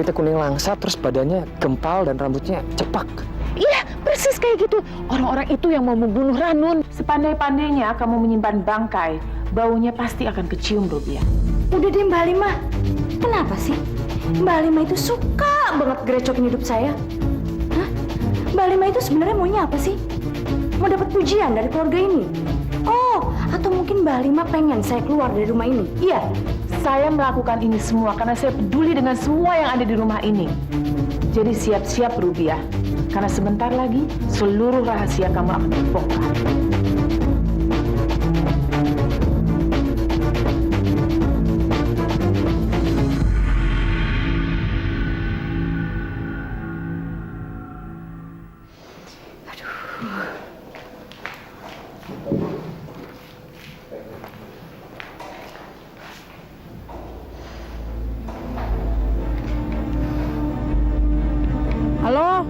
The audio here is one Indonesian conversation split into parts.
kulitnya kuning langsat, terus badannya gempal dan rambutnya cepak. Iya, persis kayak gitu. Orang-orang itu yang mau membunuh Ranun. Sepandai-pandainya kamu menyimpan bangkai, baunya pasti akan kecium, Rubia. Udah deh Mbak Lima. Kenapa sih? Mbak Lima itu suka banget gerecokin hidup saya. Hah? Mbak Lima itu sebenarnya maunya apa sih? Mau dapat pujian dari keluarga ini? Oh, atau mungkin Mbak Lima pengen saya keluar dari rumah ini? Iya, saya melakukan ini semua karena saya peduli dengan semua yang ada di rumah ini. Jadi siap-siap, Rubia. Karena sebentar lagi seluruh rahasia kamu akan terbongkar. Halo?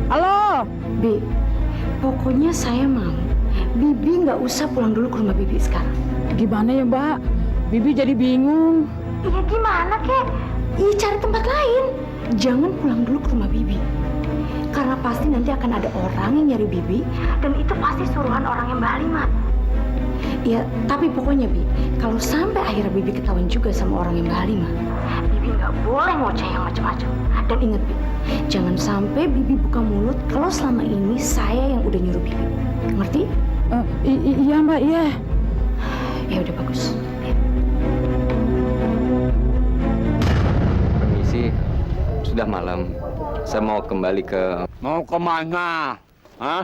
Halo? Bi, pokoknya saya mau Bibi nggak usah pulang dulu ke rumah Bibi sekarang. Gimana ya, Mbak? Bibi jadi bingung. Iya gimana kek? Iya cari tempat lain. Jangan pulang dulu ke rumah Bibi. Karena pasti nanti akan ada orang yang nyari Bibi. Dan itu pasti suruhan orang yang Mbak Halimah. Ya, tapi pokoknya Bi, kalau sampai akhirnya Bibi ketahuan juga sama orang yang Mbak Halimah, Bibi nggak boleh ngoceh yang macam-macam. Dan ingat Bi, jangan sampai Bibi buka mulut kalau selama ini saya yang udah nyuruh Bibi. Ngerti? Iya, Mbak, iya. Ya udah bagus. Permisi, sudah malam. Saya mau kembali ke... Mau kemana? Hah?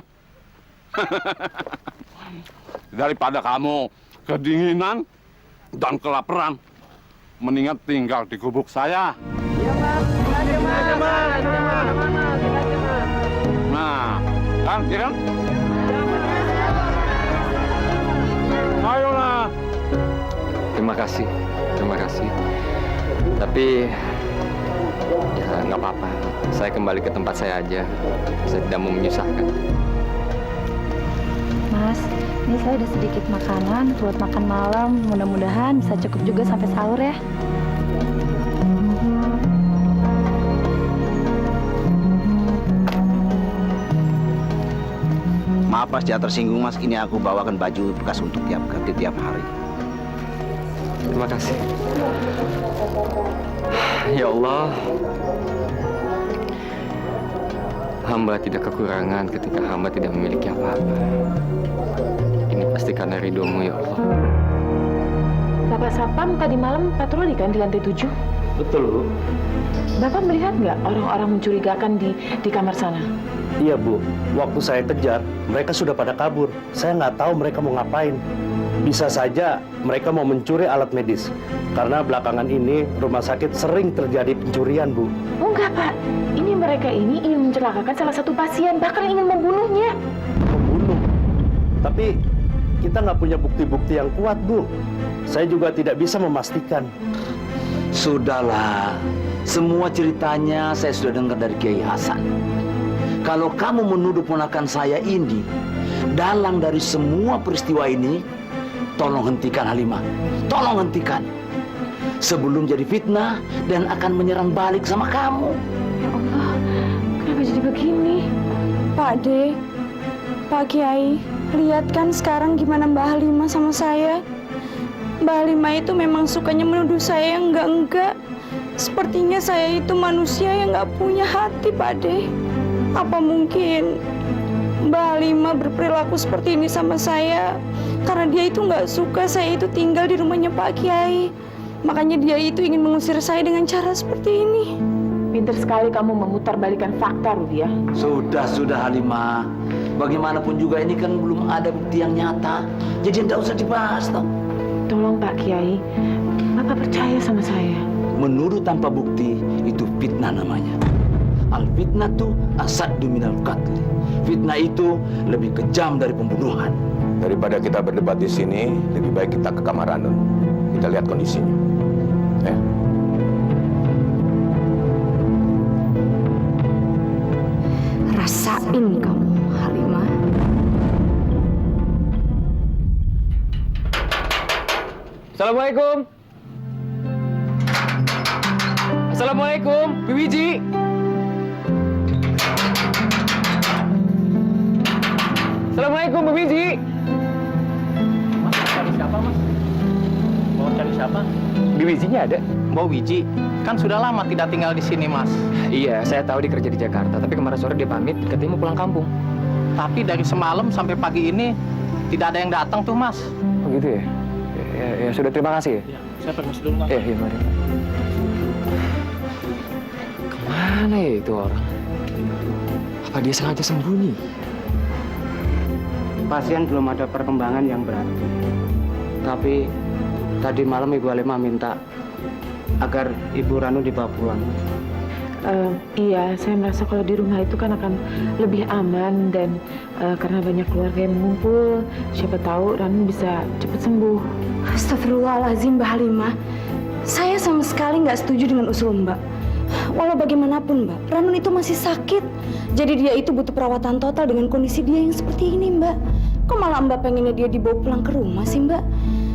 Daripada kamu kedinginan dan kelaparan, mendingan tinggal di gubuk saya. Iya, Mbak. Nah, kan, ya kan? Ayolah. Terima kasih. Tapi ya nggak apa-apa. Saya kembali ke tempat saya aja. Saya tidak mau menyusahkan. Mas, ini saya ada sedikit makanan buat makan malam. Mudah-mudahan bisa cukup juga sampai sahur ya. Maaf Mas, jangan tersinggung Mas. Ini aku bawakan baju bekas untuk tiap hari. Terima kasih. Ya Allah, hamba tidak kekurangan ketika hamba tidak memiliki apa-apa. Ini pasti karena ridho-Mu ya Allah. Bapak Sapam tadi malam patroli kan di lantai 7? Betul, Bu. Bapak melihat nggak orang-orang mencurigakan di kamar sana? Iya, Bu. Waktu saya kejar, mereka sudah pada kabur. Saya nggak tahu mereka mau ngapain. Bisa saja mereka mau mencuri alat medis. Karena belakangan ini rumah sakit sering terjadi pencurian, Bu. Oh enggak, Pak. Ini mereka ini ingin mencelakakan salah satu pasien, bahkan ingin membunuhnya. Pembunuh. Tapi kita nggak punya bukti-bukti yang kuat, Bu. Saya juga tidak bisa memastikan. Sudahlah, semua ceritanya saya sudah dengar dari Kiai Hasan. Kalau kamu menuduh ponakan saya ini dalang dari semua peristiwa ini, tolong hentikan Halimah. Tolong hentikan. Sebelum jadi fitnah dan akan menyerang balik sama kamu. Ya Allah, kenapa jadi begini? Pak De, Pak Kiai, lihat kan sekarang gimana Mbak Halimah sama saya. Mbak Halimah itu memang sukanya menuduh saya yang enggak. Sepertinya saya itu manusia yang nggak punya hati, Pak De. Apa mungkin Mbak Halimah berperilaku seperti ini sama saya karena dia itu nggak suka saya itu tinggal di rumahnya Pak Kiai. Makanya dia itu ingin mengusir saya dengan cara seperti ini. Pinter sekali kamu memutarbalikkan fakta, Rubia. Sudah Halimah. Bagaimanapun juga ini kan belum ada bukti yang nyata. Jadi tidak usah dibahas, toh. Tolong Pak Kiai, Bapak percaya sama saya. Menuduh tanpa bukti itu fitnah namanya. Al-fitnah itu asaddu minal qatl. Fitnah itu lebih kejam dari pembunuhan. Daripada kita berdebat di sini, lebih baik kita ke kamar Ranun. Kita lihat kondisinya. Ya. Rasain kamu, Halimah. Assalamualaikum. Assalamualaikum, Biwiji. Assalamualaikum, Biwiji. Mas, cari siapa, Mas? Mau cari siapa? Biwijinya ada? Mbak Wiji, kan sudah lama tidak tinggal di sini, Mas. Iya, saya tahu dia kerja di Jakarta, tapi kemarin sore dia pamit, katanya mau pulang kampung. Tapi dari semalam sampai pagi ini tidak ada yang datang tuh, Mas. Oh gitu ya? Ya sudah, terima kasih ya. Ya, saya permisi dulu, Mas. Iya, mari. Kemana ya itu orang? Apa dia sengaja sembunyi? Pasien belum ada perkembangan yang berarti. Tapi tadi malam Ibu Halimah minta agar Ibu Ranu dibawa pulang. Iya, saya merasa kalau di rumah itu kan akan lebih aman dan karena banyak keluarga yang mengumpul, siapa tahu Ranu bisa cepat sembuh. Astagfirullahaladzim, Mbak Halimah. Saya sama sekali nggak setuju dengan usul Mbak. Walau bagaimanapun, Mbak, Ranun itu masih sakit. Jadi dia itu butuh perawatan total dengan kondisi dia yang seperti ini, Mbak. Kok malah Mbak pengennya dia dibawa pulang ke rumah sih, Mbak?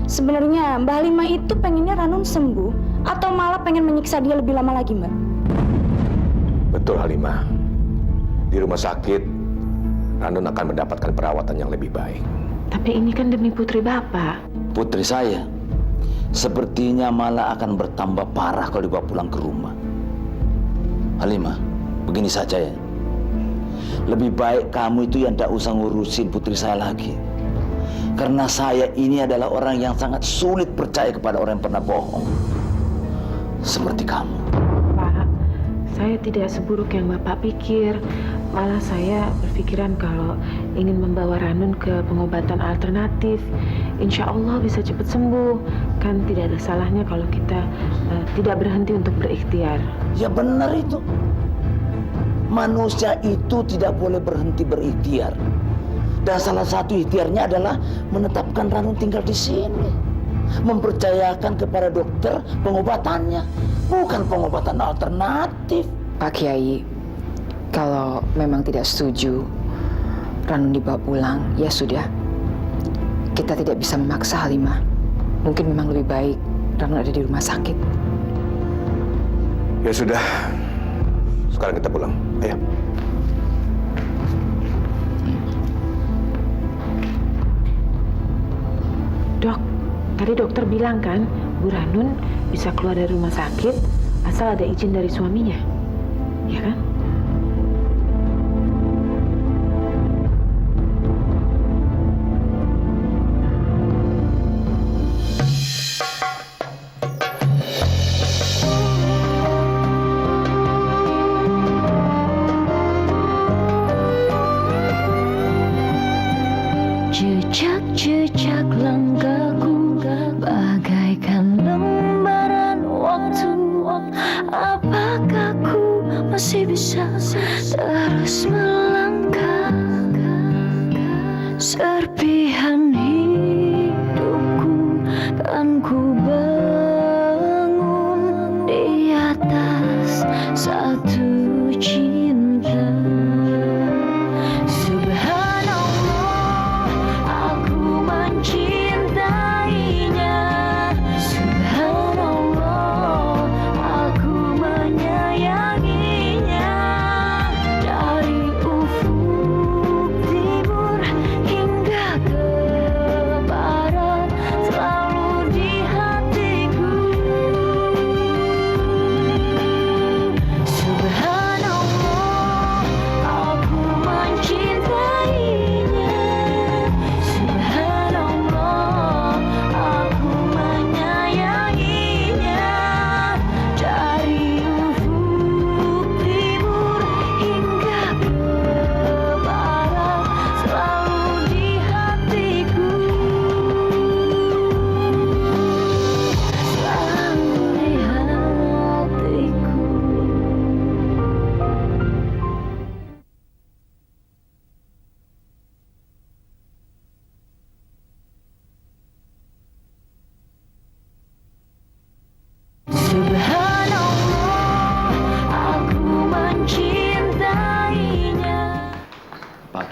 Sebenarnya Mbak Halimah itu pengennya Ranun sembuh atau malah pengen menyiksa dia lebih lama lagi, Mbak? Betul, Halimah. Di rumah sakit, Ranun akan mendapatkan perawatan yang lebih baik. Tapi ini kan demi putri Bapak. Putri saya sepertinya malah akan bertambah parah kalau dibawa pulang ke rumah. Halimah, begini saja ya. Lebih baik kamu itu yang tidak usah ngurusin putri saya lagi. Karena saya ini adalah orang yang sangat sulit percaya kepada orang yang pernah bohong. Seperti kamu. Pak, saya tidak seburuk yang Bapak pikir. Malah saya berpikiran kalau ingin membawa Ranun ke pengobatan alternatif. Insya Allah bisa cepat sembuh. Kan tidak ada salahnya kalau kita tidak berhenti untuk berikhtiar. Ya benar itu. Manusia itu tidak boleh berhenti berikhtiar. Dan salah satu ikhtiarnya adalah menetapkan Ranun tinggal di sini. Mempercayakan kepada dokter pengobatannya, bukan pengobatan alternatif. Pak Kiai, kalau memang tidak setuju Ranun dibawa pulang, ya sudah. Kita tidak bisa memaksa Halimah. Mungkin memang lebih baik Ranun ada di rumah sakit. Ya sudah, sekarang kita pulang. Ayo. Dok, tadi dokter bilang kan, Bu Ranun bisa keluar dari rumah sakit asal ada izin dari suaminya. Ya kan? Jejak-jejak langkahku bagaikan lembaran waktu. Apakah ku masih bisa terus melangkah? Serpihan hidupku kan ku bangun di atas satu cinta.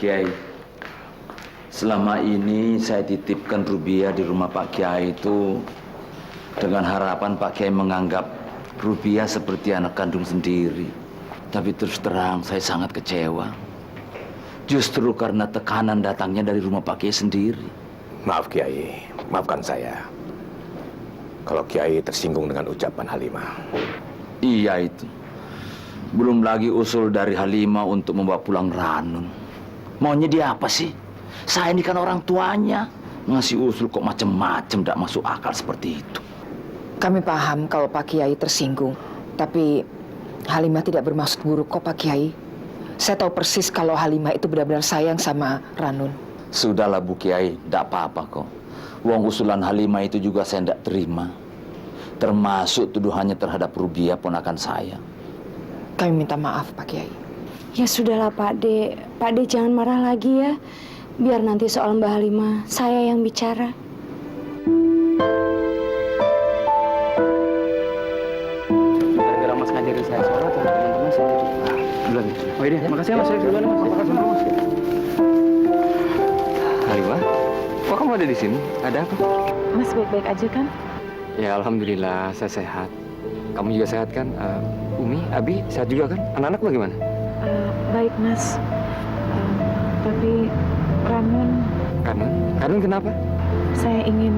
Kiai, selama ini saya titipkan Rubia di rumah Pak Kiai itu dengan harapan Pak Kiai menganggap Rupiah seperti anak kandung sendiri. Tapi terus terang saya sangat kecewa. Justru karena tekanan datangnya dari rumah Pak Kiai sendiri. Maaf Kiai, maafkan saya. Kalau Kiai tersinggung dengan ucapan Halimah. Iya itu. Belum lagi usul dari Halimah untuk membawa pulang Ranun. Maunya dia apa sih? Saya ini kan orang tuanya. Ngasih usul kok macem-macem, tidak masuk akal seperti itu. Kami paham kalau Pak Kiai tersinggung. Tapi Halimah tidak bermaksud buruk kok Pak Kiai. Saya tahu persis kalau Halimah itu benar-benar sayang sama Ranun. Sudahlah Bu Kiai, tidak apa-apa kok. Uang usulan Halimah itu juga saya tidak terima. Termasuk tuduhannya terhadap Rubiah ponakan saya. Kami minta maaf Pak Kiai. Ya sudahlah Pak De. Pak De jangan marah lagi ya. Biar nanti soal Mbak Halimah saya yang bicara. Gara-gara Mas ngajarin saya sholat, teman-teman saya jadi duluan. Oh iya, makasih ya Mas. Saya duluan Mas. Makasih Mas. Halimah, kok kamu ada di sini? Ada apa? Mas baik-baik aja kan? Ya alhamdulillah, saya sehat. Kamu juga sehat kan? Umi, Abi, sehat juga kan? Anak-anak bagaimana? Baik Mas. Tapi Ranun, Ranun kenapa? saya ingin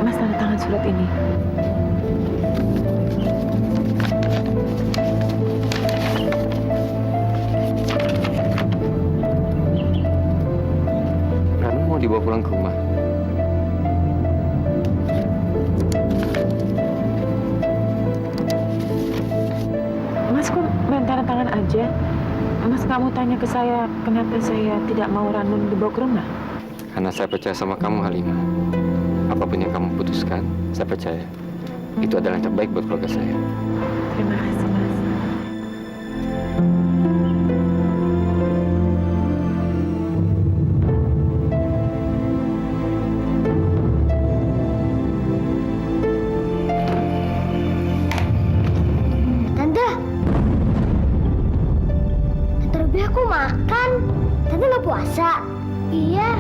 Mas tanda tangan surat ini. Ranun mau dibawa pulang ke rumah. Mas kok main tanda tangan aja? Mas nggak mau tanya ke saya kenapa saya tidak mau Ranun dibawa ke rumah? Karena saya percaya sama kamu, Halimah. Apapun yang kamu putuskan, saya percaya. Itu adalah yang terbaik buat keluarga saya. Terima kasih, Mas. Tante Rubiah aku makan. Tante nggak puasa? Iya.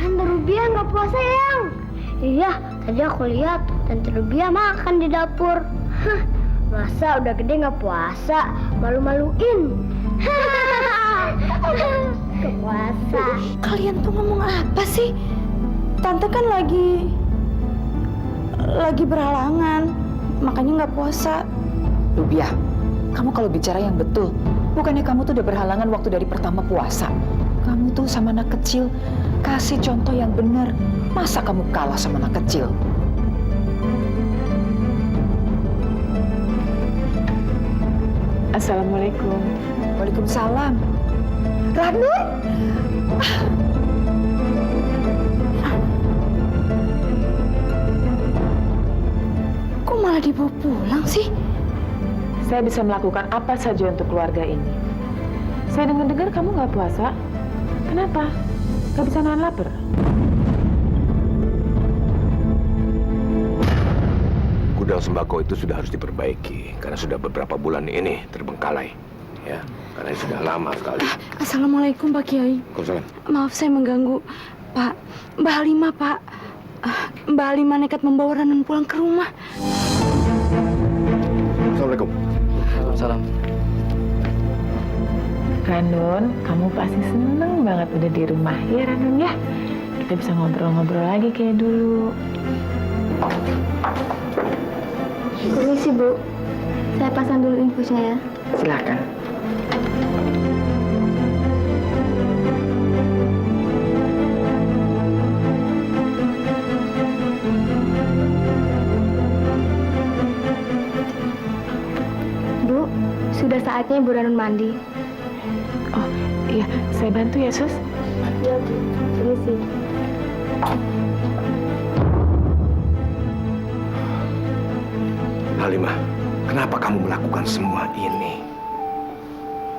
Tante Rubiah nggak puasa, Eyang. Iya, tadi aku lihat Tante Rubiah makan di dapur. Hah, masa udah gede nggak puasa? Malu-maluin. Nggak puasa. Kalian tuh ngomong apa sih? Tante kan lagi berhalangan, makanya nggak puasa. Rubiah, kamu kalau bicara yang betul. Bukannya kamu tuh udah berhalangan waktu dari pertama puasa. Kamu tuh sama anak kecil, kasih contoh yang benar. Masa kamu kalah sama anak kecil? Assalamualaikum. Waalaikumsalam. Ranun? Kok malah dibawa pulang sih? Saya bisa melakukan apa saja untuk keluarga ini. Saya dengar-dengar kamu nggak puasa. Kenapa? Gak bisa nahan lapar? Gudang sembako itu sudah harus diperbaiki karena sudah beberapa bulan ini terbengkalai. Ya, karena sudah lama sekali. Assalamualaikum Pak Kiai. Waalaikumsalam. Maaf saya mengganggu. Pak, Mbak Halimah Pak. Mbak Halimah nekat membawa Ranun pulang ke rumah. Assalamualaikum. Waalaikumsalam. Ranun, kamu pasti seneng banget udah di rumah. Ya Ranun ya. Kita bisa ngobrol-ngobrol lagi kayak dulu. Permisi Bu, saya pasang dulu infusnya ya. Silakan. Bu, sudah saatnya Ibu Ranun mandi. Oh iya, saya bantu ya Sus. Iya Bu, permisi. Halimah, kenapa kamu melakukan semua ini?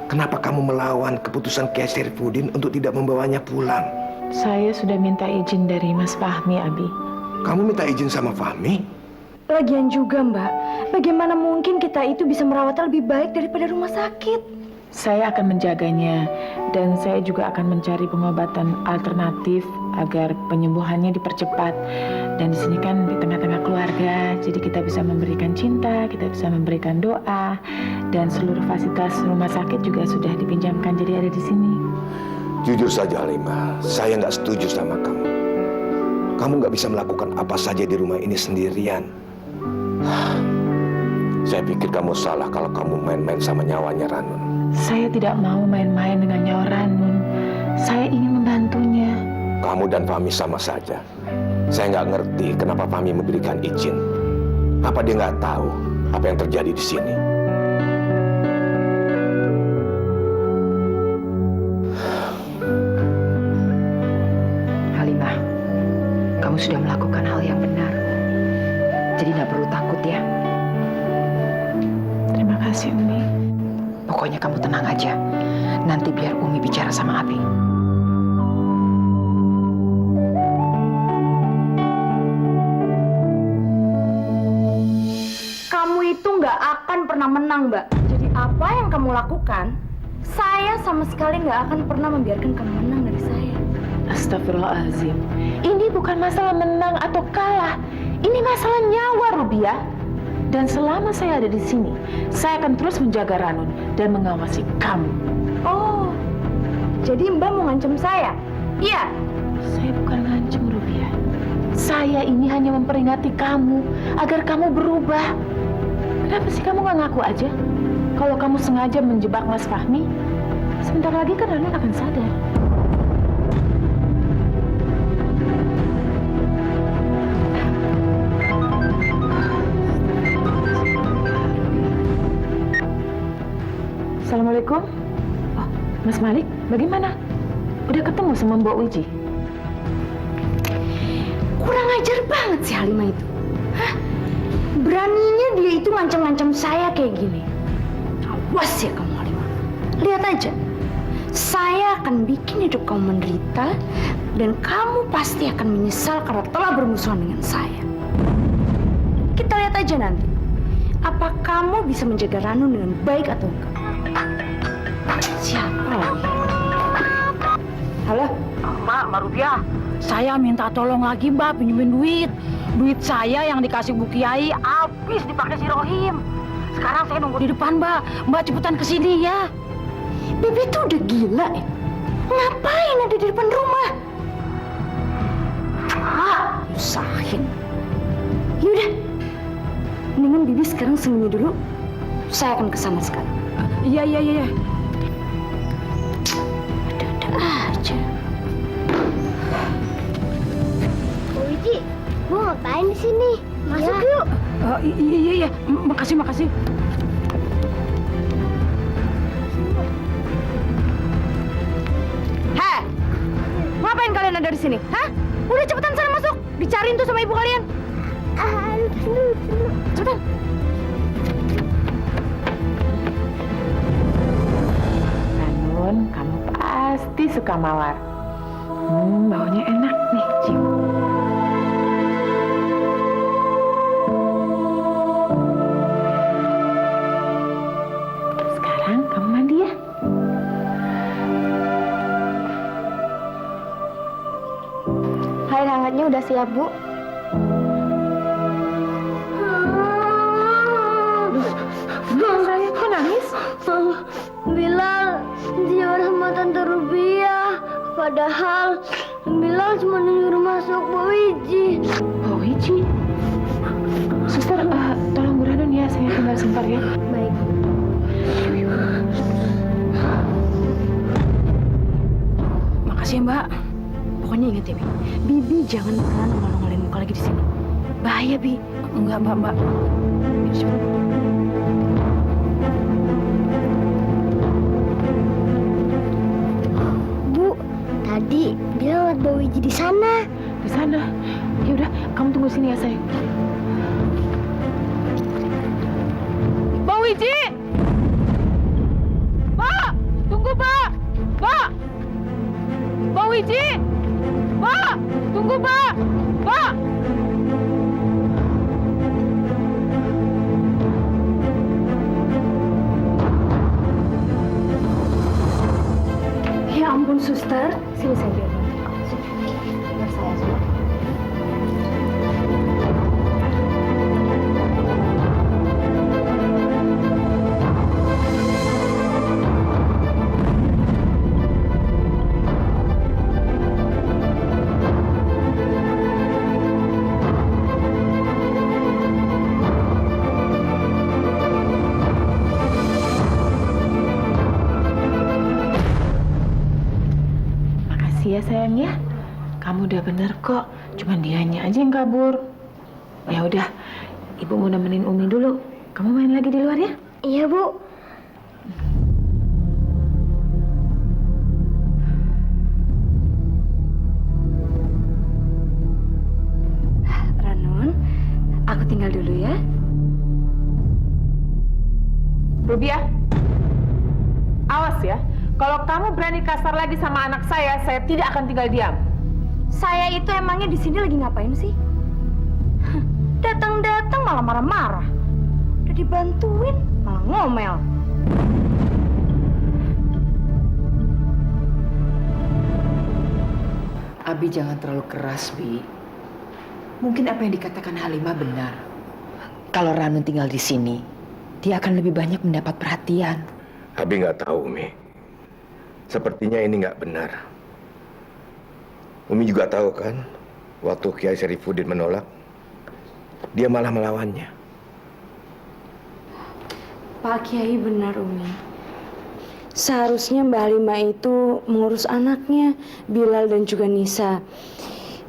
Kenapa kamu melawan keputusan Kiai Syarifuddin untuk tidak membawanya pulang? Saya sudah minta izin dari Mas Fahmi, Abi. Kamu minta izin sama Fahmi? Lagian juga Mbak, bagaimana mungkin kita itu bisa merawatnya lebih baik daripada rumah sakit? Saya akan menjaganya dan saya juga akan mencari pengobatan alternatif agar penyembuhannya dipercepat. Dan di sini kan di tengah-tengah keluarga, jadi kita bisa memberikan cinta, kita bisa memberikan doa, dan seluruh fasilitas rumah sakit juga sudah dipinjamkan, jadi ada di sini. Jujur saja Halimah, saya nggak setuju sama kamu. Kamu nggak bisa melakukan apa saja di rumah ini sendirian. Saya pikir kamu salah kalau kamu main-main sama nyawanya Ranun. Saya tidak mau main-main dengan nyawa Ranun. Saya ingin membantunya. Kamu dan Fahmi sama saja. Saya nggak ngerti kenapa Fahmi memberikan izin. Apa dia nggak tahu apa yang terjadi di sini? Halimah, kamu sudah melakukan hal yang benar. Jadi nggak perlu takut ya. Terima kasih, Umi. Pokoknya kamu tenang aja. Nanti biar Umi bicara sama Abi. Kamu itu nggak akan pernah menang, Mbak. Jadi apa yang kamu lakukan, saya sama sekali nggak akan pernah membiarkan kamu menang dari saya. Astagfirullahaladzim. Ini bukan masalah menang atau kalah. Ini masalah nyawa, Rubiah. Dan selama saya ada di sini, saya akan terus menjaga Ranun dan mengawasi kamu. Oh, jadi Mbak mau ngancam saya? Iya. Saya bukan ngancam, Rubiah. Saya ini hanya memperingati kamu agar kamu berubah. Kenapa sih kamu nggak ngaku aja? Kalau kamu sengaja menjebak Mas Fahmi, sebentar lagi kan Ranun akan sadar. Assalamualaikum. Oh, Mas Malik, bagaimana? Udah ketemu sama Mbak Wiji? Kurang ajar banget sih Halimah itu. Hah? Beraninya dia itu ngancam-ngancam saya kayak gini. Awas ya kamu Halimah. Lihat aja. Saya akan bikin hidup kamu menderita dan kamu pasti akan menyesal karena telah bermusuhan dengan saya. Kita lihat aja nanti. Apa kamu bisa menjaga Ranun dengan baik atau enggak? Siapa lagi? Halo? Mbak Rubiah, saya minta tolong lagi Mbak pinjemin duit. Duit saya yang dikasih Bu Kiai habis dipakai si Rohim. Sekarang saya nunggu di depan Mbak. Mbak cepetan kesini ya. Bibi tuh udah gila ya. Ngapain ada di depan rumah? Usahin. Yaudah. Mendingan Bibi sekarang sembunyi dulu. Saya akan kesana sekarang. Iya. Ada-ada aja. Bu Wiji, Bu ngapain di sini? Masuk yuk. Iya. Makasih. Heh, ngapain kalian ada di sini? Hah? Udah cepetan sana masuk. Dicariin tuh sama ibu kalian. Cepetan. Ranun, kamu pasti suka mawar. Baunya enak nih, cium. Sekarang kamu mandi ya. Air hangatnya udah siap, Bu. Sayang, kok nangis? Bilal dia sama Tante Rubiah. Padahal Bilal cuma nyuruh masuk Bu Wiji. Oh, Wiji. Suster, tolong Bu Ranun ya, saya tinggal sebentar ya. Baik. Makasih ya Mbak. Pokoknya ingat ya Bibi jangan pernah nongol-nongolin muka lagi di sini. Bahaya Bi. Enggak Mbak. Bu, tadi Bilal lihat Bu Wiji di sana. Di sana. Ya udah, kamu tunggu sini ya, sayang. Mbak Wiji! Pak! Tunggu, Pak! Pak! Mbak Wiji! Pak! Tunggu, Pak! Pak! Ya ampun suster. Sini saya biar bantu. ya sayang ya. Kamu udah bener kok, cuman dianya aja yang kabur. Ya udah, Ibu mau nemenin Umi dulu. Kamu main lagi di luar ya? Iya, Bu. Ranun, aku tinggal dulu ya. Rubia, awas ya. Kalau kamu berani kasar lagi sama anak saya tidak akan tinggal diam. Saya itu emangnya di sini lagi ngapain sih? Datang-datang malah marah-marah. Udah dibantuin malah ngomel. Abi jangan terlalu keras, Bi. Mungkin apa yang dikatakan Halimah benar. Kalau Ranun tinggal di sini, dia akan lebih banyak mendapat perhatian. Abi nggak tahu, Umi. Sepertinya ini nggak benar. Umi juga tahu kan, waktu Kiai Syarifuddin menolak, dia malah melawannya. Pak Kiai benar, Umi. Seharusnya Mbak Halimah itu mengurus anaknya, Bilal dan juga Nisa.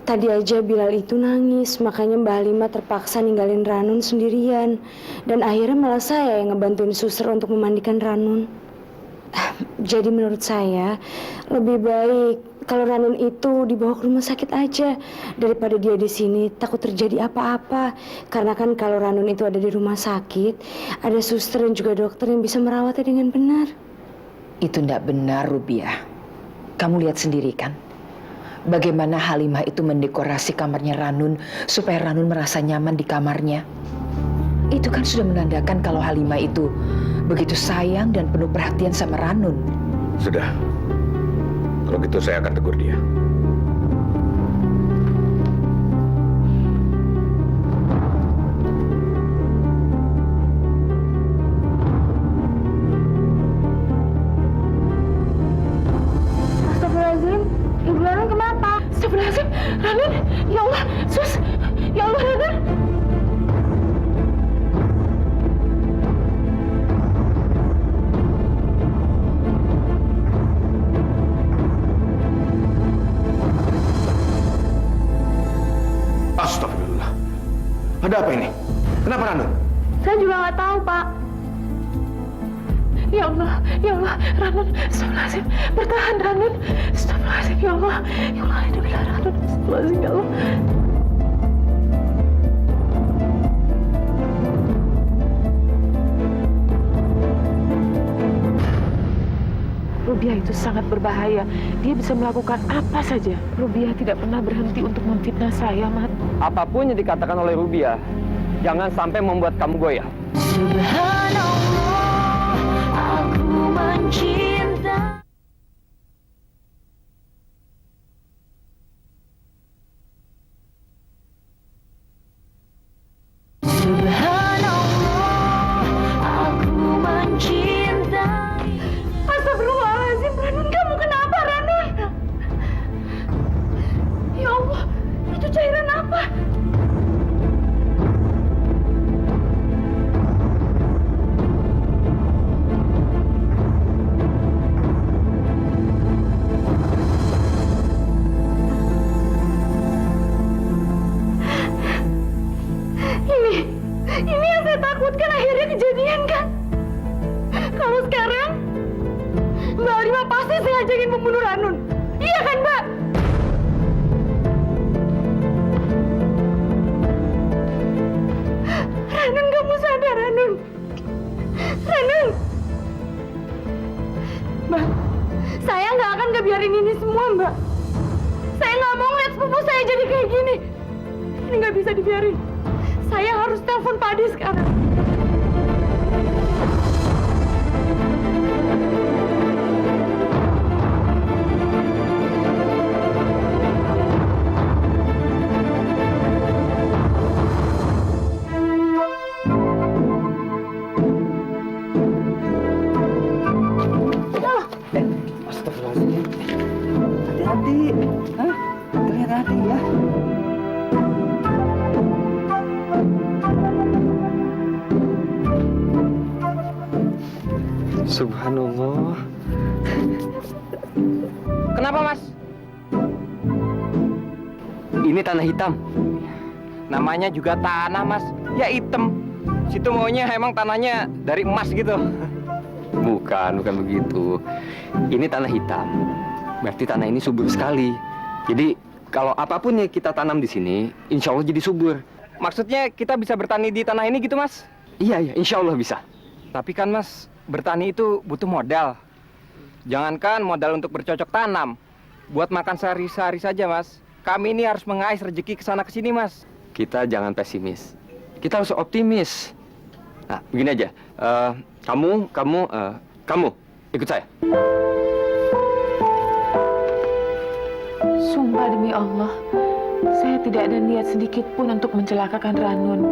Tadi aja Bilal itu nangis, makanya Mbak Halimah terpaksa ninggalin Ranun sendirian. Dan akhirnya malah saya yang ngebantuin suster untuk memandikan Ranun. Jadi menurut saya, lebih baik kalau Ranun itu dibawa ke rumah sakit aja daripada dia di sini takut terjadi apa-apa. Karena kan kalau Ranun itu ada di rumah sakit, ada suster dan juga dokter yang bisa merawatnya dengan benar. Itu tidak benar, Rubiah. Kamu lihat sendiri kan? Bagaimana Halimah itu mendekorasi kamarnya Ranun supaya Ranun merasa nyaman di kamarnya. Itu kan sudah menandakan kalau Halimah itu begitu sayang dan penuh perhatian sama Ranun. Sudah. Kalau gitu saya akan tegur dia. Astagfirullahaladzim, Ibu Ranun kenapa? Astagfirullahaladzim, Ranun, ya Allah, Sus, ya Allah Ranun. Astagfirullah. Ada apa ini? Kenapa Ranun? Saya juga nggak tahu, Pak. Ya Allah, Ranun, astagfirullahaladzim, bertahan Ranun, astagfirullahaladzim, ya Allah, alhamdulillah Ranun, astagfirullahaladzim, ya Allah. Rubiah itu sangat berbahaya. Dia bisa melakukan apa saja. Rubiah tidak pernah berhenti untuk memfitnah saya, Mat. Apapun yang dikatakan oleh Rubiah, jangan sampai membuat kamu goyah. Subhanallah, aku mencinta. Subhanallah, aku mencintai. Astagfirullahaladzim, Ranun, kamu kenapa, Ranun? Ya Allah, itu cairan apa? Ini yang saya takutkan akhirnya kejadian kan? Kalau sekarang Mbak Halimah pasti sengaja ingin membunuh Ranun. Iya kan, Mbak? Ranun, kamu sadar, Ranun? Ranun! Mbak, saya nggak akan ngebiarin ini semua, Mbak. Saya nggak mau ngeliat sepupu saya jadi kayak gini. Ini nggak bisa dibiarin. Saya harus telepon Pak Adi sekarang. Astagfirullahaladzim. Hati-hati. Hah? Hati-hati ya. Subhanallah. Kenapa, Mas? Ini tanah hitam. Namanya juga tanah, Mas. Ya hitam. Situ maunya emang tanahnya dari emas gitu. Bukan begitu. Ini tanah hitam. Berarti tanah ini subur sekali. Jadi kalau apapun yang kita tanam di sini, insya Allah jadi subur. Maksudnya kita bisa bertani di tanah ini gitu, Mas? Iya, insya Allah bisa. Tapi kan, Mas, bertani itu butuh modal. Jangankan modal untuk bercocok tanam. Buat makan sehari-hari saja, Mas. Kami ini harus mengais rezeki ke sana ke sini, Mas. Kita jangan pesimis. Kita harus optimis. Nah, begini aja. Kamu ikut saya. Sumpah demi Allah, saya tidak ada niat sedikit pun untuk mencelakakan Ranun.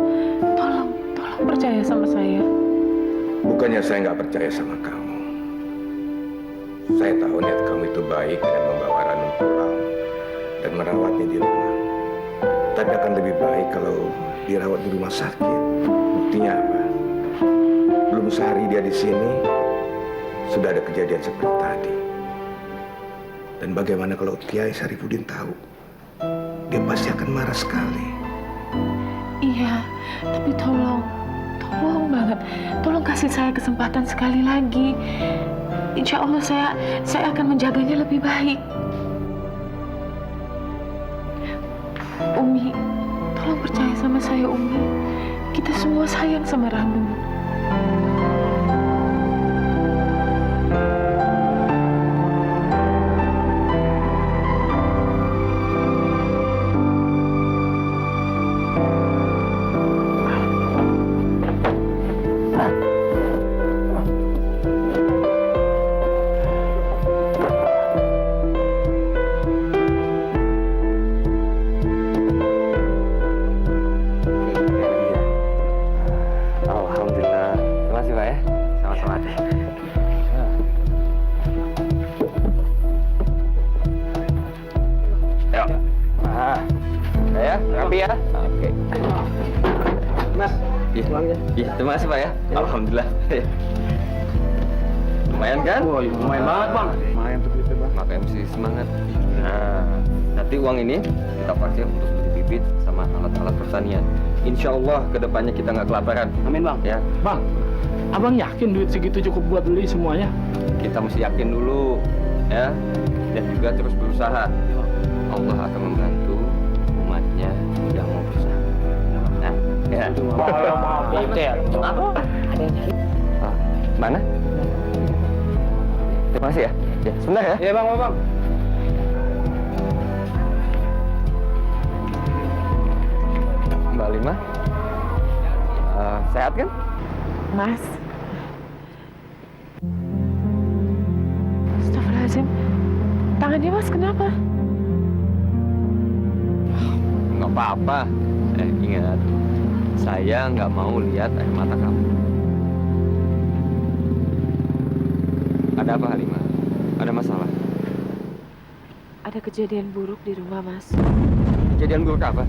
Tolong percaya sama saya. Bukannya saya nggak percaya sama kamu. Saya tahu niat kamu itu baik dengan membawa Ranun pulang dan merawatnya di rumah. Tapi akan lebih baik kalau dirawat di rumah sakit. Buktinya apa? Belum sehari dia di sini, sudah ada kejadian seperti tadi. Dan bagaimana kalau Kiai Syarifuddin tahu? Dia pasti akan marah sekali. Iya, tapi tolong banget. Tolong kasih saya kesempatan sekali lagi. Insya Allah saya akan menjaganya lebih baik. Umi, tolong percaya sama saya, Umi. Kita semua sayang sama Ranun. Alhamdulillah. Terima kasih, Pak ya. Sama-sama. Ayo. Ya, rapi ya. Oke. Mas, Iya, terima kasih, Pak ya. Alhamdulillah. Lumayan kan? Wah, lumayan banget, Bang. Lumayan tuh duitnya, Bang. Makanya mesti semangat. Nah, nanti uang ini kita pakai untuk beli bibit sama alat-alat pertanian. Insya Allah kedepannya kita nggak kelaparan. Amin, Bang. Ya, Bang, Abang yakin duit segitu cukup buat beli semuanya? kita mesti yakin dulu, ya, dan juga terus berusaha. Allah akan membantu umatnya yang mau berusaha. Nah, ya. Ah, mana? Terima kasih ya. Ya, sebentar ya. Iya, Bang. Mbak Lima, sehat kan? Mas. Astagfirullahaladzim. Tangannya Mas kenapa? Nggak apa-apa. Ingat, saya nggak mau lihat air mata kamu. Ada apa, Halimah? Ada masalah? Ada kejadian buruk di rumah, Mas. Kejadian buruk apa?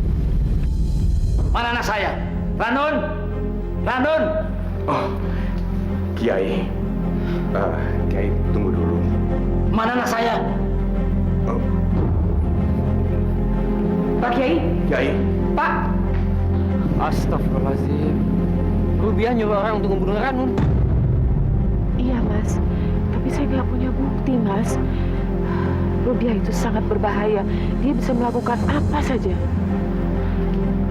Mana anak saya? Ranun! Oh, Kiai. Kiai, tunggu dulu. Mana anak saya? Oh, Pak Kiai? Kiai. Pak! Astagfirullahaladzim. Rubiah nyuruh orang untuk membunuh Ranun. Iya, Mas. Tapi saya nggak punya bukti, Mas. Rubiah itu sangat berbahaya. Dia bisa melakukan apa saja.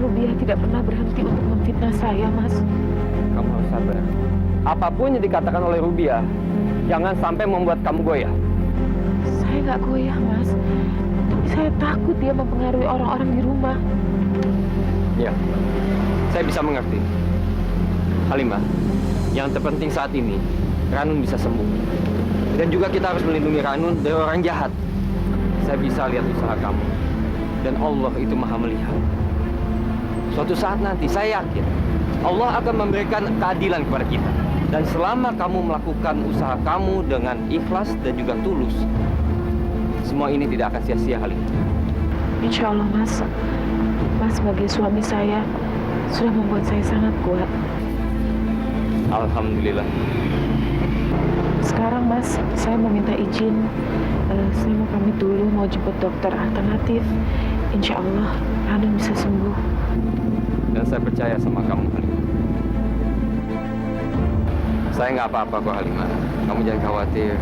Rubiah tidak pernah berhenti untuk memfitnah saya, Mas. Kamu harus sabar. Apapun yang dikatakan oleh Rubiah, jangan sampai membuat kamu goyah. Saya nggak goyah, Mas. Tapi saya takut dia mempengaruhi orang-orang di rumah. Ya, saya bisa mengerti. Halimah, yang terpenting saat ini, Ranun bisa sembuh. Dan juga kita harus melindungi Ranun dari orang jahat. Saya bisa lihat usaha kamu. Dan Allah itu maha melihat. Suatu saat nanti, saya yakin, Allah akan memberikan keadilan kepada kita. Dan selama kamu melakukan usaha kamu dengan ikhlas dan juga tulus, semua ini tidak akan sia-sia, Halimah. Insya Allah, Mas. Mas sebagai suami saya sudah membuat saya sangat kuat. Alhamdulillah. Sekarang, Mas, saya mau minta izin. Saya mau pamit dulu, mau jemput dokter alternatif. Insya Allah Ranun bisa sembuh. Dan saya percaya sama kamu, Halimah. Saya nggak apa-apa kok, Halimah. Kamu jangan khawatir.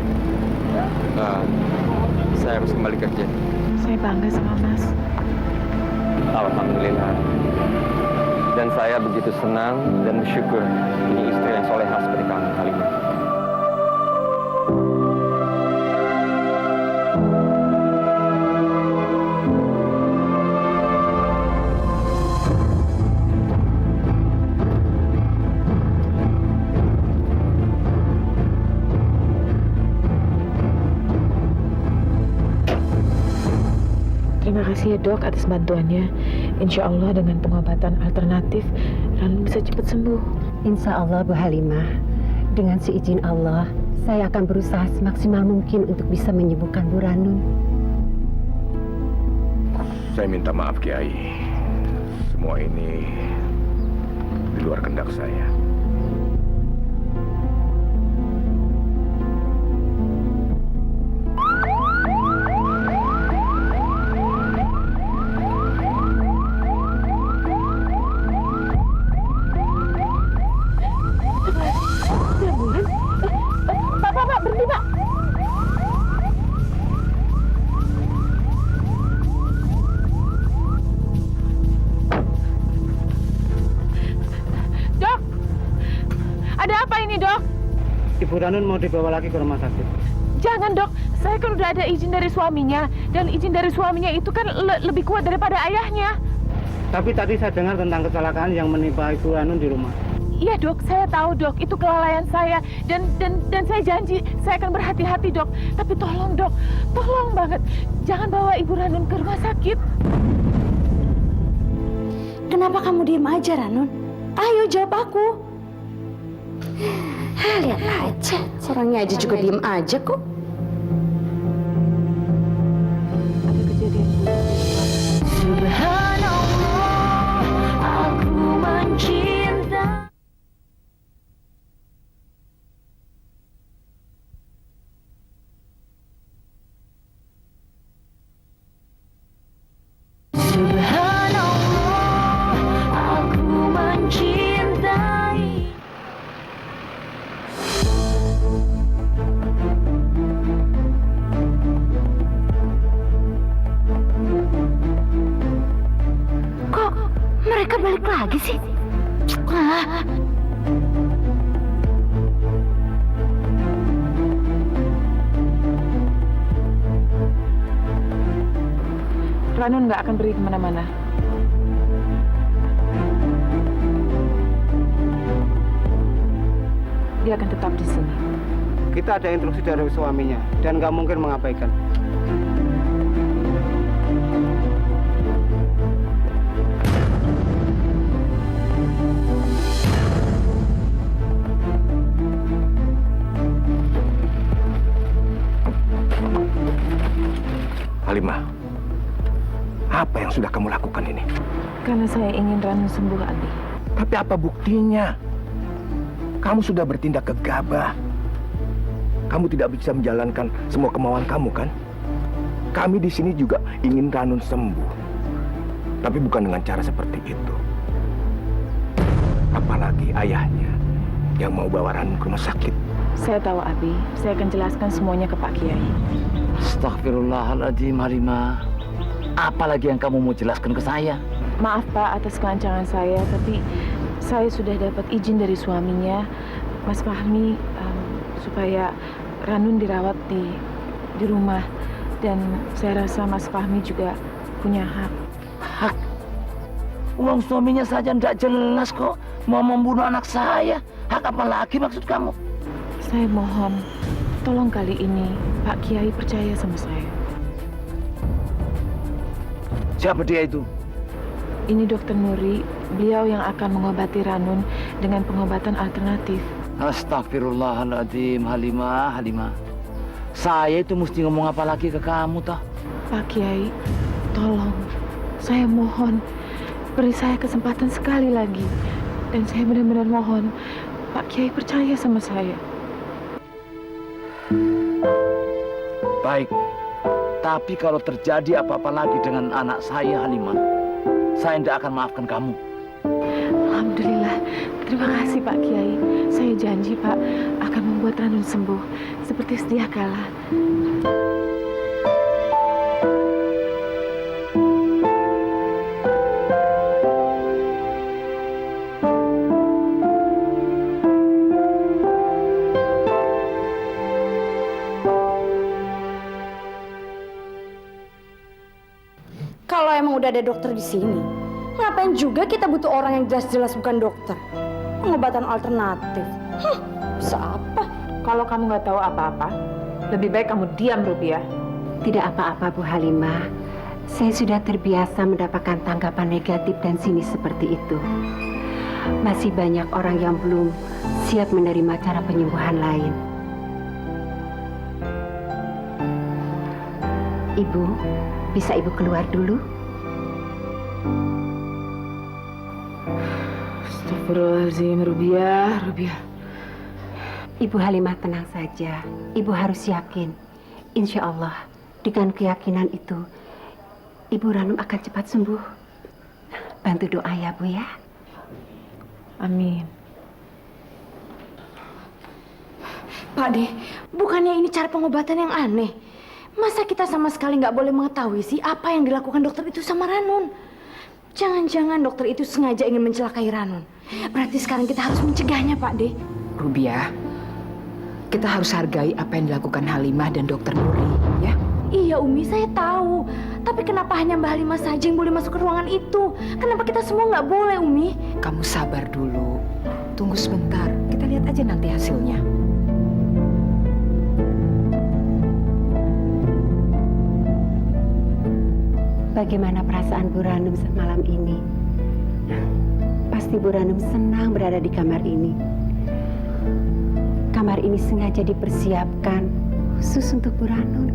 Saya harus kembali kerja. Saya bangga sama Mas. Alhamdulillah. Dan saya begitu senang dan bersyukur punya istri yang solehah seperti kamu, Halimah. Terima kasih ya dok atas bantuannya. Insya Allah dengan pengobatan alternatif, Ranun bisa cepat sembuh. Insya Allah Bu Halimah, dengan seizin Allah, saya akan berusaha semaksimal mungkin untuk bisa menyembuhkan Bu Ranun. Saya minta maaf Kiai. Semua ini di luar kehendak saya. Pak, berhenti Pak. Dok, ada apa ini dok? Ibu Ranun mau dibawa lagi ke rumah sakit. Jangan dok, saya kan udah ada izin dari suaminya. Dan izin dari suaminya itu kan lebih kuat daripada ayahnya. Tapi tadi saya dengar tentang kecelakaan yang menimpa Ibu Ranun di rumah. Iya dok, saya tahu dok, itu kelalaian saya. Dan saya janji, saya akan berhati-hati dok. Tapi tolong dok, tolong banget. Jangan bawa Ibu Ranun ke rumah sakit. Kenapa kamu diem aja, Ranun? Ayo jawab aku. Lihat aja, orangnya aja juga diem aja kok. Ada kejadian Subhanallah, aku mencinta. Subhanallah, aku mencintai. Kok mereka balik lagi sih? Ah. Ranun nggak akan pergi kemana-mana. Dia akan tetap di sini. Kita ada instruksi dari suaminya dan nggak mungkin mengabaikan. Halimah, apa yang sudah kamu lakukan ini? Karena saya ingin Ranun sembuh, Abi. Tapi apa buktinya? Kamu sudah bertindak gegabah. Kamu tidak bisa menjalankan semua kemauan kamu, kan? Kami di sini juga ingin Ranun sembuh. Tapi bukan dengan cara seperti itu. Apalagi ayahnya yang mau bawa Ranun ke rumah sakit. Saya tahu, Abi. Saya akan jelaskan semuanya ke Pak Kiai. Astagfirullahaladzim, Halimah. Apalagi yang kamu mau jelaskan ke saya? Maaf Pak atas kelancangan saya, tapi saya sudah dapat izin dari suaminya, Mas Fahmi, supaya Ranun dirawat di rumah. Dan saya rasa Mas Fahmi juga punya hak. Hak? Uang suaminya saja tidak jelas kok. Mau membunuh anak saya. Hak apa lagi maksud kamu? Saya mohon, tolong kali ini Pak Kiai percaya sama saya. Siapa dia itu? Ini Dokter Nuri, beliau yang akan mengobati Ranun dengan pengobatan alternatif. Astagfirullahaladzim, Halimah. Saya itu mesti ngomong apa lagi ke kamu, toh? Pak Kiai, tolong, saya mohon, beri saya kesempatan sekali lagi. Dan saya benar-benar mohon, Pak Kiai percaya sama saya. Baik, tapi kalau terjadi apa-apa lagi dengan anak saya, Halimah, saya tidak akan maafkan kamu. Alhamdulillah. Terima kasih Pak Kiai. Saya janji Pak akan membuat Ranun sembuh seperti sedia kala. Kalau emang udah ada dokter di sini, ngapain juga kita butuh orang yang jelas-jelas bukan dokter? Pengobatan alternatif. Bisa apa? Kalau kamu nggak tahu apa-apa, lebih baik kamu diam, Rubiah. Tidak apa-apa, Bu Halimah. Saya sudah terbiasa mendapatkan tanggapan negatif dan sinis seperti itu. Masih banyak orang yang belum siap menerima cara penyembuhan lain. Ibu, bisa Ibu keluar dulu? Astagfirullahaladzim, Rubiah. Ibu Halimah tenang saja. Ibu harus yakin. Insya Allah, dengan keyakinan itu, Ibu Ranum akan cepat sembuh. Bantu doa ya, Bu ya. Amin. Pak De, bukannya ini cara pengobatan yang aneh? Masa kita sama sekali nggak boleh mengetahui sih apa yang dilakukan dokter itu sama Ranun? Jangan-jangan dokter itu sengaja ingin mencelakai Ranun. Berarti sekarang kita harus mencegahnya, Pak De. Rubiah, kita harus hargai apa yang dilakukan Halimah dan Dokter Nuri, ya? Iya, Umi, saya tahu. Tapi kenapa hanya Mbak Halimah saja yang boleh masuk ke ruangan itu? Kenapa kita semua nggak boleh, Umi? Kamu sabar dulu. Tunggu sebentar. Kita lihat aja nanti hasilnya. Bagaimana perasaan Bu Ranum malam ini? Pasti Bu Ranum senang berada di kamar ini. Kamar ini sengaja dipersiapkan khusus untuk Bu Ranum.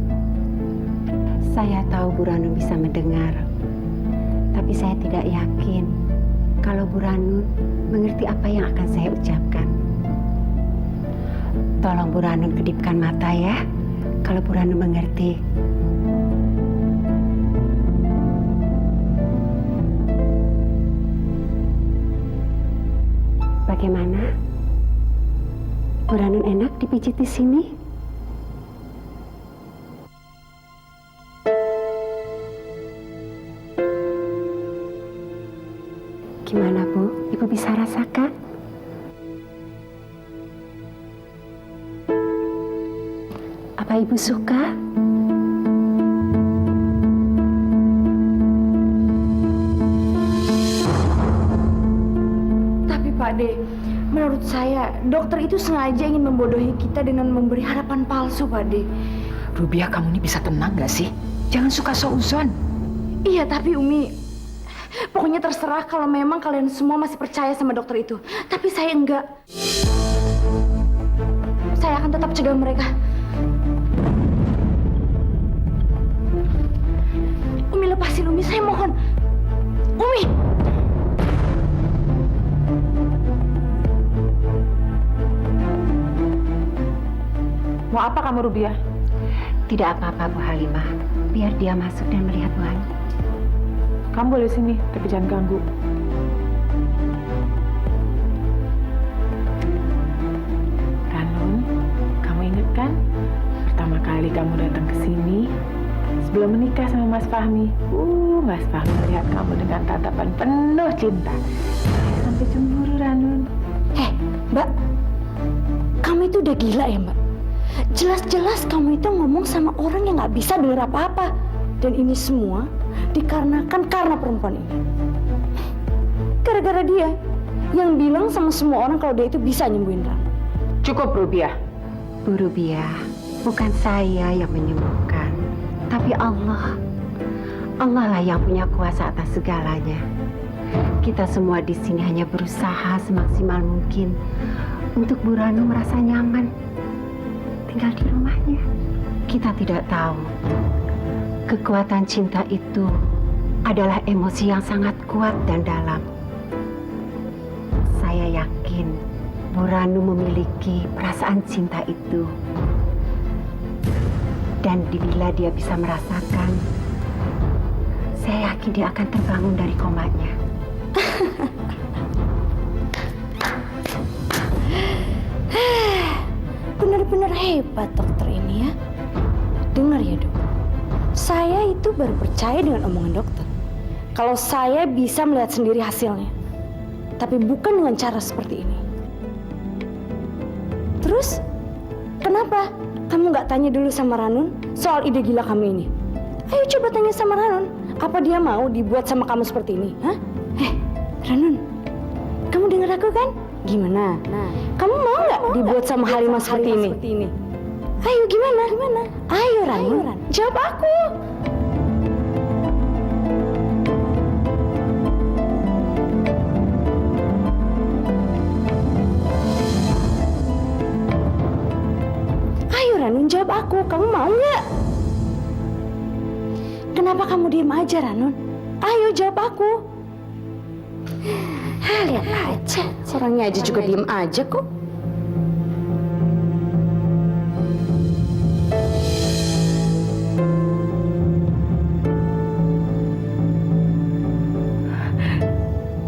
Saya tahu Bu Ranum bisa mendengar, tapi saya tidak yakin kalau Bu Ranum mengerti apa yang akan saya ucapkan. Tolong Bu Ranum kedipkan mata ya, kalau Bu Ranum mengerti. Bagaimana? Bu Ranun enak dipijit di sini? Gimana, Bu? Ibu bisa rasakan? Apa Ibu suka? Pak De, menurut saya dokter itu sengaja ingin membodohi kita dengan memberi harapan palsu, Pak De. Rubiah, kamu ini bisa tenang gak sih? Jangan suka seuzon. Iya, tapi Umi, pokoknya terserah kalau memang kalian semua masih percaya sama dokter itu. Tapi saya enggak. Saya akan tetap cegah mereka. Umi, lepasin Umi, saya mohon. Umi! Mau apa kamu, Rubiah? Tidak apa-apa, Bu Halimah. Biar dia masuk dan melihat Bu Halimah. Kamu boleh sini, tapi jangan ganggu. Ranun, kamu ingat kan? Pertama kali kamu datang ke sini, sebelum menikah sama Mas Fahmi. Mas Fahmi melihat kamu dengan tatapan penuh cinta. Sampai cemburu, Ranun. Mbak, kamu itu udah gila ya, Mbak? Jelas-jelas kamu itu ngomong sama orang yang nggak bisa dengar apa-apa. Dan ini semua dikarenakan karena perempuan ini. Gara-gara dia yang bilang sama semua orang kalau dia itu bisa nyembuhin Ranun. Cukup, Rubiah. Bu Rubiah, bukan saya yang menyembuhkan, tapi Allah. Allah lah yang punya kuasa atas segalanya. Kita semua di sini hanya berusaha semaksimal mungkin untuk Bu Ranum merasa nyaman tinggal di rumahnya. Kita tidak tahu kekuatan cinta itu adalah emosi yang sangat kuat dan dalam. Saya yakin Bu Ranum memiliki perasaan cinta itu. Dan bila dia bisa merasakan, Saya yakin dia akan terbangun dari komanya. Benar-benar hebat dokter ini ya. Dengar ya dok, saya itu baru percaya dengan omongan dokter. Kalau saya bisa melihat sendiri hasilnya. Tapi bukan dengan cara seperti ini. Terus, kenapa kamu nggak tanya dulu sama Ranun soal ide gila kamu ini? Ayo coba tanya sama Ranun, apa dia mau dibuat sama kamu seperti ini? Hah? Ranun, kamu dengar aku kan? Gimana? Nah, kamu mau nggak dibuat sama Halimah seperti ini? Ayo gimana? Ayo Ranun, jawab aku. Ayo Ranun, jawab aku. Kamu mau nggak? Kenapa kamu diam aja Ranun? Ayo jawab aku. Lihat aja, orangnya aja juga diem aja kok.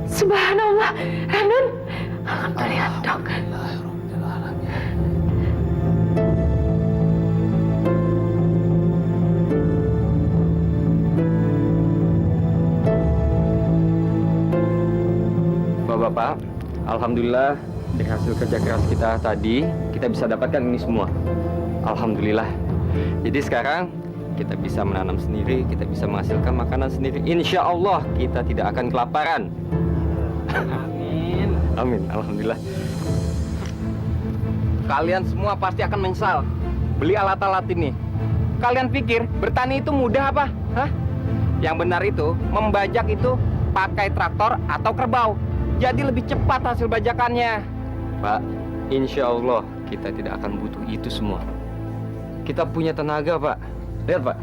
Subhanallah, Ranun. Alhamdulillah, dok. Bapak, alhamdulillah dari hasil kerja keras kita tadi, kita bisa dapatkan ini semua. Alhamdulillah. Jadi sekarang kita bisa menanam sendiri, kita bisa menghasilkan makanan sendiri. Insya Allah kita tidak akan kelaparan. Amin. Amin, alhamdulillah. Kalian semua pasti akan menyesal beli alat-alat ini. Kalian pikir bertani itu mudah apa? Hah? Yang benar itu membajak itu pakai traktor atau kerbau. Jadi lebih cepat hasil bajakannya. Pak, insya Allah kita tidak akan butuh itu semua. Kita punya tenaga, Pak. Lihat, Pak.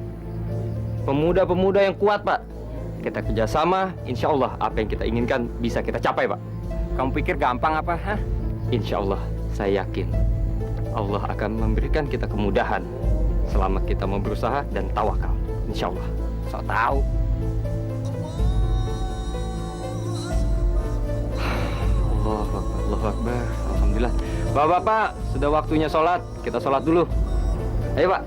Pemuda-pemuda yang kuat, Pak. Kita kerjasama, insya Allah apa yang kita inginkan bisa kita capai, Pak. Kamu pikir gampang apa? Hah? Insya Allah, saya yakin Allah akan memberikan kita kemudahan selama kita mau berusaha dan tawakal. Insya Allah. So tahu. Allahu Akbar. Alhamdulillah. Bapak-bapak, sudah waktunya sholat. Kita sholat dulu. Ayo, Pak.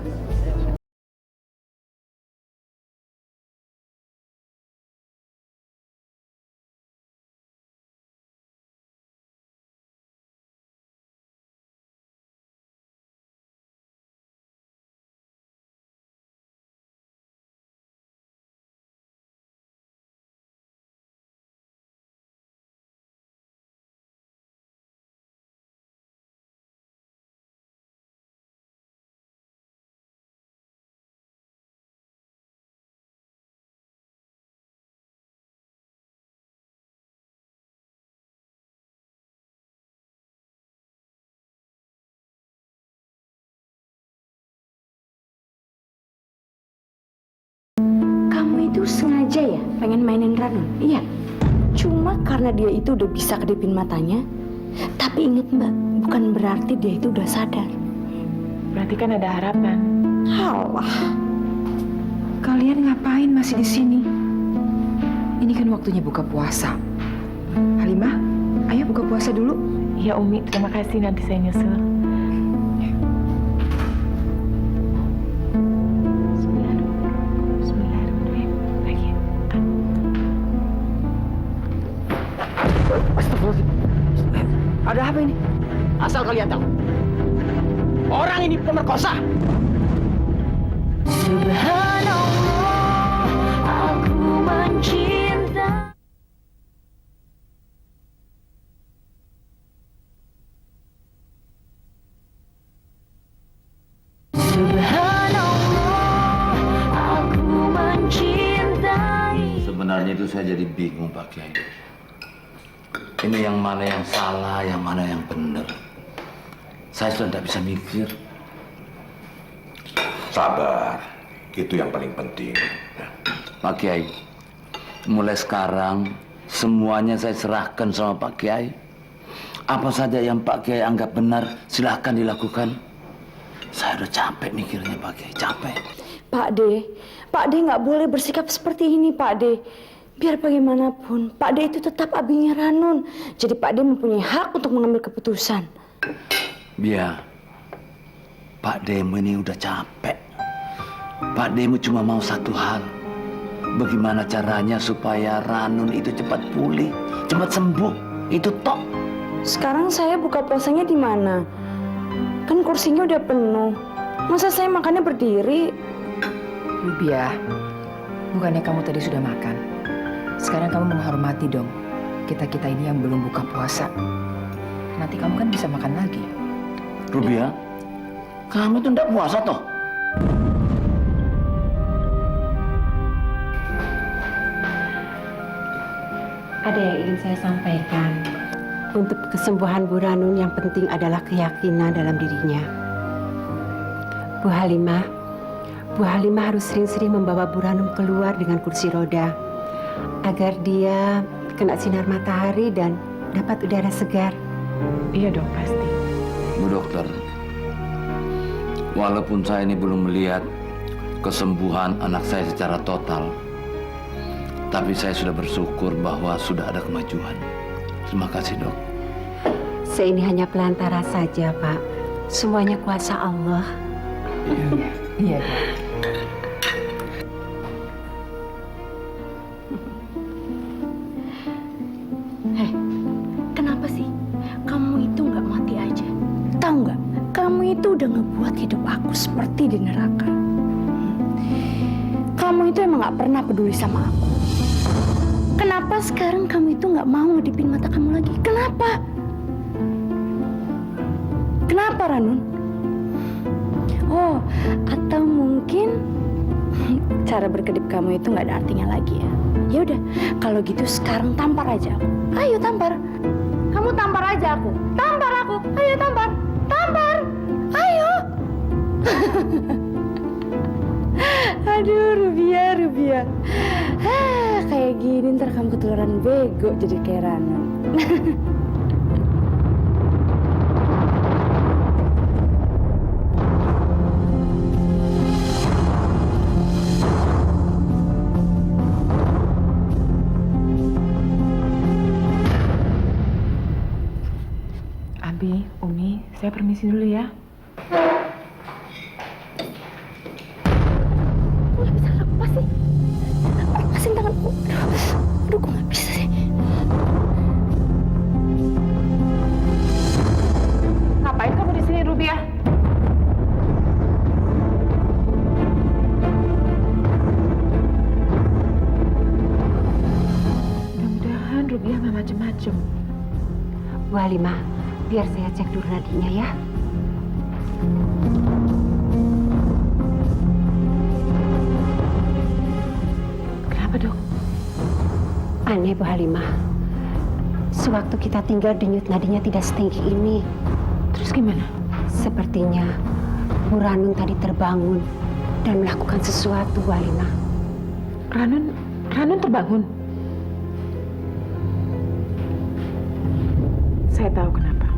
Itu sengaja ya pengen mainin Ranun? Iya. Cuma karena dia itu udah bisa kedipin matanya. Tapi inget Mbak, bukan berarti dia itu udah sadar. Berarti kan ada harapan. Halah. Kalian ngapain masih di sini? Ini kan waktunya buka puasa. Halimah, ayo buka puasa dulu. Ya Umi, terima kasih, nanti saya nyusul. Ada apa ini? Asal kalian tahu, orang ini pemerkosa. Subhanallah, aku mencinta. Subhanallah, aku mencintai. Sebenarnya itu saya jadi bingung Pak Kiai. Ini yang mana yang salah, yang mana yang benar. Saya sudah tidak bisa mikir. Sabar, itu yang paling penting. Pak Kiai, mulai sekarang semuanya saya serahkan sama Pak Kiai. Apa saja yang Pak Kiai anggap benar, silahkan dilakukan. Saya udah capek mikirnya Pak Kiai, capek. Pak De nggak boleh bersikap seperti ini, Pak De. Biar bagaimanapun, Pak De itu tetap abinya Ranun. Jadi Pak De mempunyai hak untuk mengambil keputusan. Bia, Pak Demu ini udah capek. Pak Demu cuma mau satu hal. Bagaimana caranya supaya Ranun itu cepat pulih, cepat sembuh. Itu tok. Sekarang saya buka puasanya di mana? Kan kursinya udah penuh. Masa saya makannya berdiri? Rubia, bukannya kamu tadi sudah makan? Sekarang kamu menghormati dong kita-kita ini yang belum buka puasa. Nanti kamu kan bisa makan lagi. Rubia, kamu tuh enggak puasa toh? Ada yang ingin saya sampaikan. Untuk kesembuhan Bu Ranun yang penting adalah keyakinan dalam dirinya. Bu Halimah harus sering-sering membawa Bu Ranun keluar dengan kursi roda agar dia kena sinar matahari dan dapat udara segar. Iya dong, pasti. Bu dokter, walaupun saya ini belum melihat kesembuhan anak saya secara total, tapi saya sudah bersyukur bahwa sudah ada kemajuan. Terima kasih, Dok. Saya ini hanya pelantara saja, Pak. Semuanya kuasa Allah. Iya. Hei, kenapa sih kamu itu nggak mati aja? Tahu nggak? Kamu itu udah ngebuat hidup aku seperti di neraka. Kamu itu emang nggak pernah peduli sama aku. Kenapa sekarang kamu itu nggak mau ngedipin mata kamu lagi? Kenapa? Kenapa, Ranun? Oh, atau mungkin cara berkedip kamu itu nggak ada artinya lagi ya? Ya udah, kalau gitu sekarang tampar aja aku. Ayo tampar. Kamu tampar aja aku. Tampar aku. Ayo tampar. Tampar. Ayo. Aduh, Rubia. Kayak gini ntar kamu ketularan bego jadi kayak Ranun. Abi, Umi, saya permisi dulu ya. Nggak bisa lepas sih. Lepasin tanganku. Aduh, kok nggak bisa sih. Ngapain kamu di sini, Rubia? Mudah-mudahan Rubia nggak macem-macem. Bu Halimah, biar saya cek dulu nadinya ya. Kenapa, Dok? Aneh, Bu Halimah. Sewaktu kita tinggal denyut nadinya tidak setinggi ini. Terus gimana? Sepertinya Bu Ranun tadi terbangun dan melakukan sesuatu, Bu Halimah. Ranun terbangun. Saya tahu kenapa.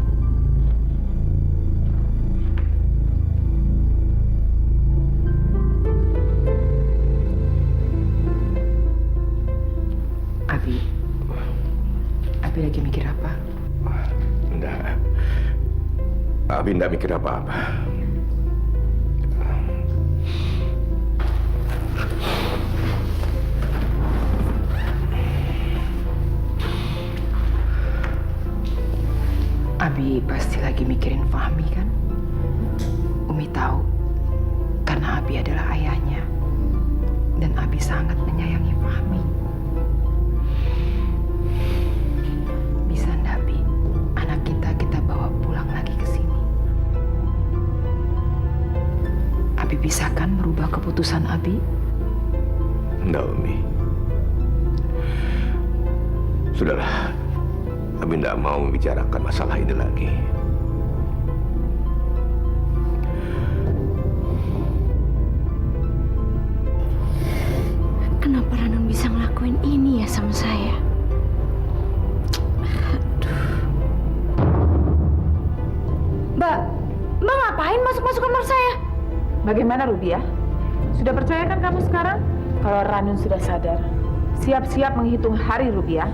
Abi lagi mikir apa? Enggak. Abi enggak mikir apa-apa. Abi pasti lagi mikirin Fahmi kan? Umi tahu karena Abi adalah ayahnya dan Abi sangat menyayangi Fahmi. Bisa ndak, Bi? Anak kita bawa pulang lagi ke sini. Abi bisa kan merubah keputusan Abi? Enggak, Umi. Sudahlah. Abi tidak mau membicarakan masalah ini lagi. Kenapa Ranun bisa ngelakuin ini ya sama saya? Mbak ngapain masuk-masuk kamar saya? Bagaimana, Rubia? Sudah percaya kan kamu sekarang? Kalau Ranun sudah sadar, siap-siap menghitung hari Rubiah,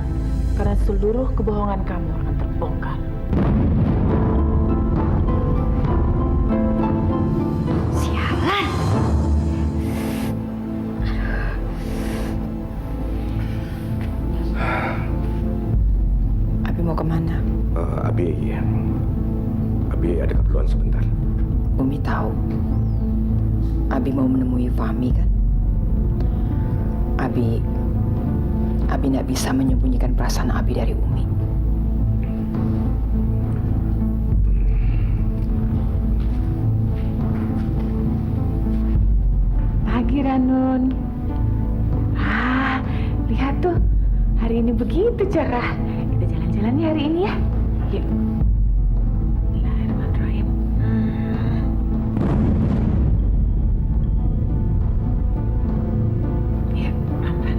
karena seluruh kebohongan kamu akan terbongkar. Sialan. Abi mau kemana? Abi ada keperluan sebentar. Umi tahu. Abi mau menemui Fahmi kan? Abi tidak bisa menyembunyikan perasaan Abi dari Umi. Pagi Ranun. Lihat tuh, hari ini begitu cerah. Kita jalan-jalan ya hari ini ya. Yuk. Bismillahirrahmanirrahim. Ya, pelan-pelan.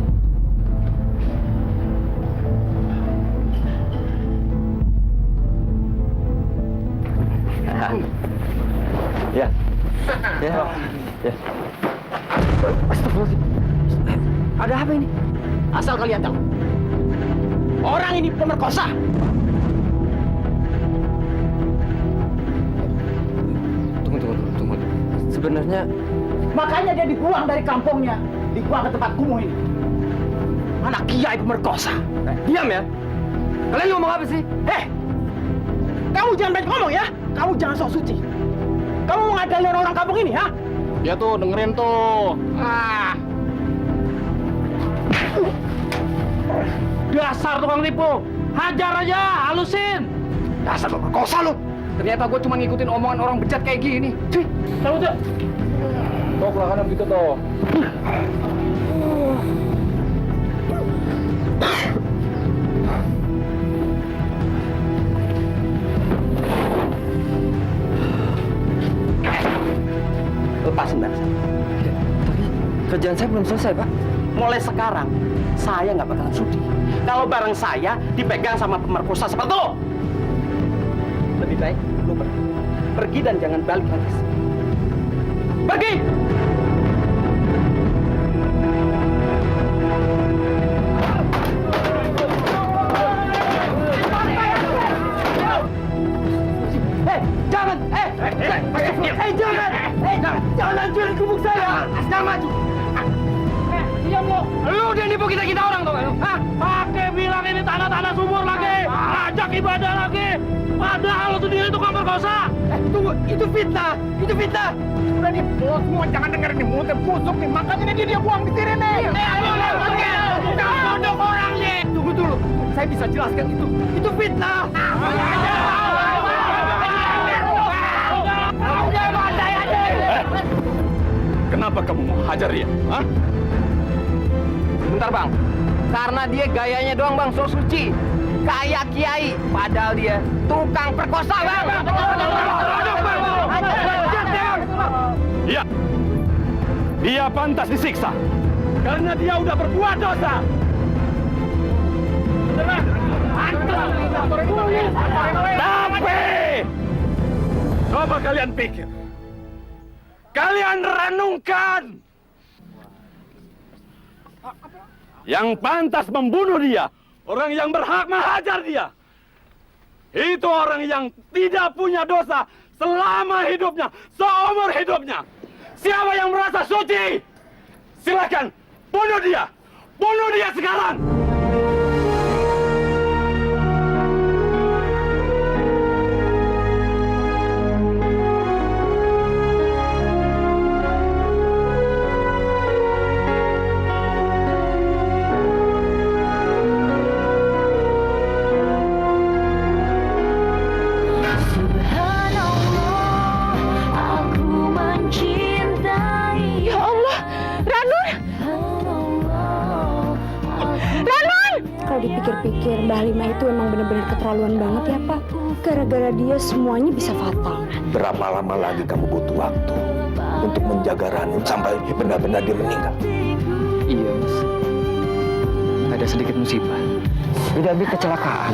Ya. Astagfirullahaladzim. Ada apa ini? Asal kalian tahu, orang ini pemerkosa. Tunggu. Sebenarnya Makanya dia dibuang dari kampungnya, dibuang ke tempat kumuh ini. Anak kiai pemerkosa. diam ya. Kalian ngomong apa sih? Kamu jangan banyak ngomong ya. Kamu jangan sok suci. Kamu mau ngadalin orang kampung ini, ha? Ya tuh, dengerin tuh. Dasar tukang tipu. Hajar aja, halusin. Dasar pemerkosa lu. Ternyata gue cuma ngikutin omongan orang bejat kayak gini. Tahu tuh. Tuh, pelakanan gitu tuh. Lepasin barang saya. Kerjaan saya belum selesai, Pak. Mulai sekarang, saya nggak bakalan sudi kalau barang saya dipegang sama pemerkosa seperti lo. Lebih baik lo pergi. Pergi dan jangan balik lagi. Pergi! Jangan! Jangan hancurin gubuk saya! Jangan maju! Diam lo! Lu udah nipu kita orang tuh! Hah? Pakai bilang ini tanah-tanah subur lagi! Ajak ibadah lagi! Padahal lo sendiri tukang perkosa! Tunggu! Itu fitnah! Itu fitnah! Udah nih, lo semua jangan dengerin nih, mulutnya busuk nih! Makanya dia buang di sini nih! Jangan kodok orang nih! Tunggu dulu! Saya bisa jelaskan itu! Itu fitnah! Kenapa kamu mau hajar dia? Hah? Bentar bang, karena dia gayanya doang bang, so suci. Kayak kiai, padahal dia tukang perkosa bang. Iya. Dia pantas disiksa. Karena dia udah berbuat dosa. Tapi, coba kalian pikir. Kalian renungkan. Yang pantas membunuh dia, orang yang berhak menghajar dia, itu orang yang tidak punya dosa selama hidupnya, seumur hidupnya. Siapa yang merasa suci? Silakan bunuh dia sekarang. Kalau dipikir-pikir, Mbah Lima itu emang benar-benar keterlaluan banget ya, Pak. Gara-gara dia semuanya bisa fatal. Berapa lama lagi kamu butuh waktu untuk menjaga Ranun sampai benar-benar dia meninggal? Iya, Mas. Ada sedikit musibah. Tidak kecelakaan.